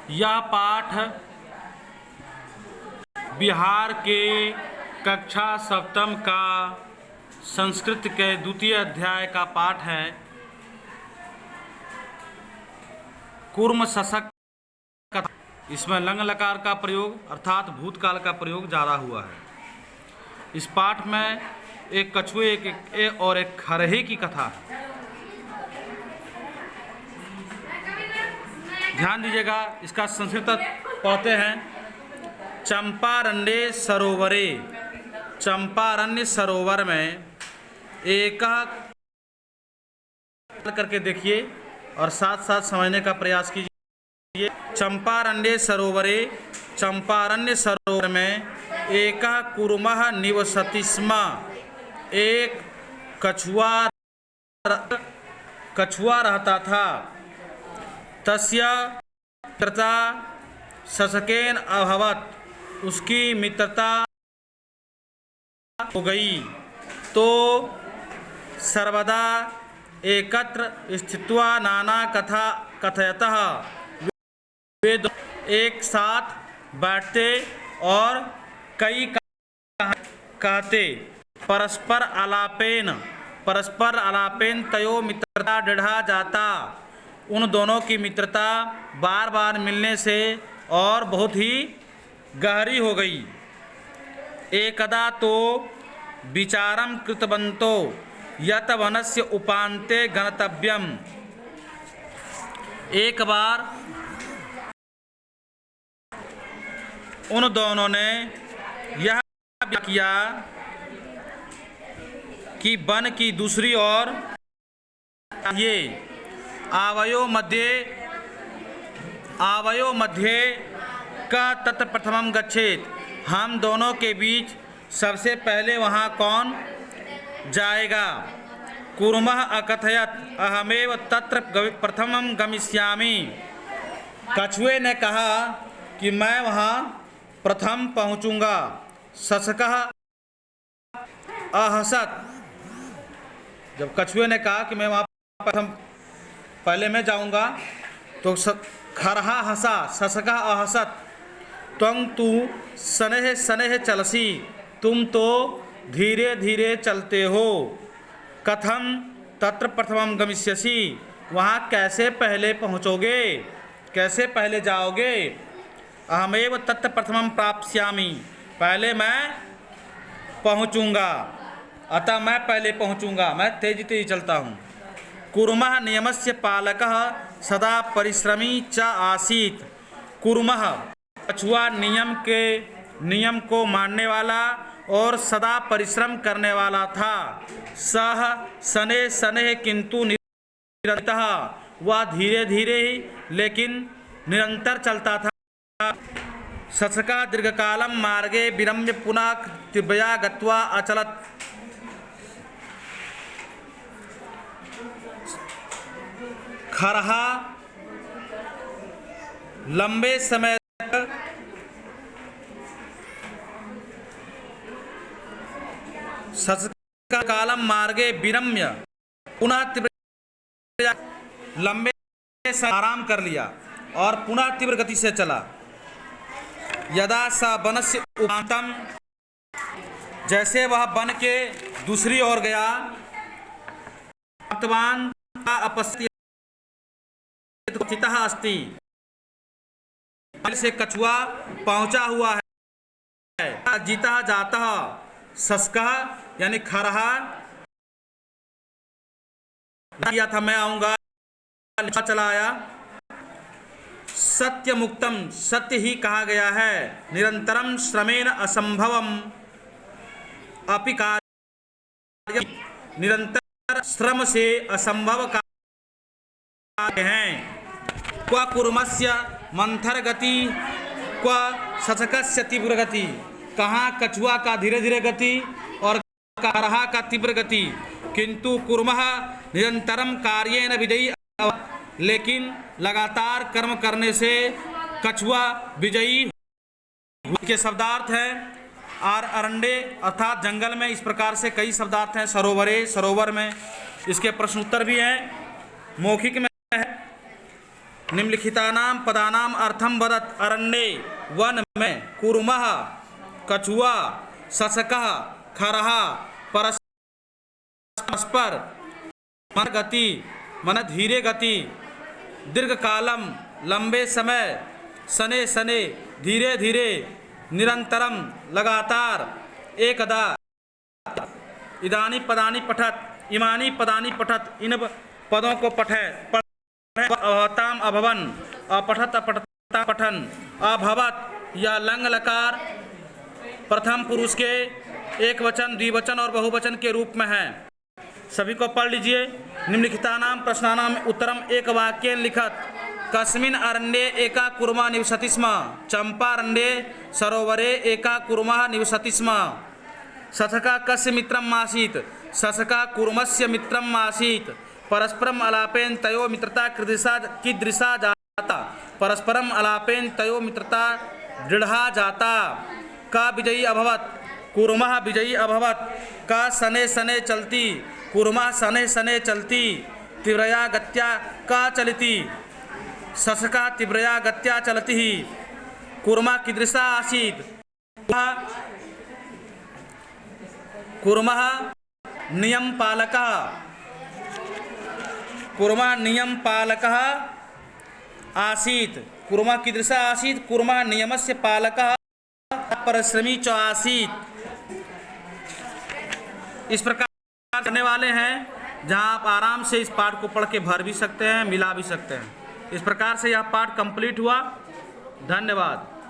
यह पाठ बिहार के कक्षा सप्तम का संस्कृत के द्वितीय अध्याय का पाठ है। कूर्म शशक। इसमें लंग लकार का प्रयोग अर्थात भूतकाल का प्रयोग ज़्यादा हुआ है। इस पाठ में एक कछुए और एक खरहे की कथा है। ध्यान दीजिएगा, इसका संस्कृत पढ़ते हैं। चंपारण्य सरोवरे, चंपारण्य सरोवर में एक करके देखिए और साथ साथ समझने का प्रयास कीजिए। चंपारण्य सरोवरे, चंपारण्य सरोवर में एक कूर्मः निवसति स्म, एक कछुआ रहता था। तस्य मित्रता शशकेन अभवत, उसकी मित्रता हो गई। तो सर्वदा एकत्र स्थित्वा नाना कथा कथयतः, वे एक साथ बैठते और कई कहते। परस्पर आलापेन तयो मित्रता दृढ़ा जाता, उन दोनों की मित्रता बार बार मिलने से और बहुत ही गहरी हो गई। एकदा तो विचारम कृतवन्तो यत वनस्य उपान्ते गन्तव्यम, एक बार उन दोनों ने यह किया कि वन की दूसरी ओर ये आवयो मध्ये का तत्र प्रथमम गच्छेत, हम दोनों के बीच सबसे पहले वहाँ कौन जाएगा। कूर्मः अकथयत अहमेव तत्र प्रथमम गमिष्यामि, कछुए ने कहा कि मैं वहाँ प्रथम पहुँचूँगा। शशकः अहसत, जब कछुए ने कहा कि मैं वहाँ प्रथम पहले मैं जाऊँगा तो खरहा हंसा। शशकः अहसत त्वं तु शनैः शनैः चलसि, तुम तो धीरे धीरे चलते हो। कथम तत्र प्रथमं गमिष्यसि, वहाँ कैसे पहले पहुँचोगे, कैसे पहले जाओगे। अहमेव तत्र प्रथमं प्राप्स्यामि, पहले मैं पहुँचूँगा, अतः मैं पहले पहुँचूँगा, मैं तेजी तेजी चलता हूँ। कूर्मः नियमस्य पालकः सदा परिश्रमी च आसीत्, कूर्मः कछुआ नियम को मानने वाला और सदा परिश्रम करने वाला था। सह शनैः शनैः किंतु निरन्तरः, वह धीरे धीरे ही लेकिन निरंतर चलता था। शशका दीर्घकालं मार्गे विरम्य पुनः तीव्रया गत्वा अचलत्, खरहा लंबे समय तक शशका कालम मार्गे विरम्य पुनः तीव्र, लंबे समय आराम कर लिया और पुनः तीव्र गति से चला। यदा स वनस्य उपान्तम, जैसे वह वन के दूसरी ओर गया। वर्तमान अपस्थितः अस्ति, से कछुआ पहुंचा हुआ है। जीता जाता शशकः यानी खरहा किया था मैं आऊंगा, चला आया। सत्य मुक्तम, सत्य ही कहा गया है। निरंतरम श्रमेण असंभवम अपि कार्य, निरंतर श्रम से असंभव कार्य हैं। क्व कूर्मस्य मंथर गति, क्व शशकस्य तीव्र गति, कहाँ कछुआ का धीरे धीरे गति और खरहा का तीव्र गति। किंतु कूर्मः निरंतरम कार्येन विजयी, लेकिन लगातार कर्म करने से कछुआ विजयी के शब्दार्थ हैं। और अरण्य अर्थात जंगल में इस प्रकार से कई शब्दार्थ हैं। सरोवरे, सरोवर में इसके प्रश्न उत्तर भी हैं, मौखिक में है। निम्नलिखितानां पदानाम् अर्थं वदत्। अरण्ये वन में, कूर्मः कछुआ, शशकः खरहा, परस्पर मन गति मन धीरे गति, दीर्घ कालम लंबे समय, सने सने धीरे धीरे, निरंतरम लगातार, एकदा। इदानी पदानी पठत, इमानी पदानी पठत, इन पदों को पठे। अभवताम अभवन, अपठत अपठता पठन। अभवत या लंग लकार प्रथम पुरुष के एक वचन, द्विवचन और बहुवचन के रूप में है। सभी को पढ़ लीजिए। निम्नलिखितानां प्रश्नानां उत्तरम एक वाक्येन लिखत। कस्मिन् अरण्ये एका कूर्मा निवसति स्म। चंपारण्ये सरोवरे एका कूर्मा निवसति स्म। शशका कस्य मित्रम् आसीत्? शशका कूर्मस्य मित्रम् आसीत्। परस्परम अलापेन तयो मित्रता कीदृशा जाता। परस्परम अलापेन तयो मित्रता दृढ़ा जाता। का विजयी अभवत? कूर्मः विजयी अभवत। का सने सने चलती? कूर्मः सने सने चलती। तीव्रया गत्या का चलती? शशका तीव्रया गत्या चलति। कूर्मः कीदृशा आसीत्? कूर्मः नियमपालकः। कूर्मः नियमपालकः आसीत्। कूर्मः कीदृशः आसीत्? कूर्मः नियमस्य पालकः परिश्रमी च आसीत्। इस प्रकार करने वाले हैं जहां आप आराम से इस पाठ को पढ़ के भर भी सकते हैं, मिला भी सकते हैं। इस प्रकार से यह पाठ कंप्लीट हुआ। धन्यवाद।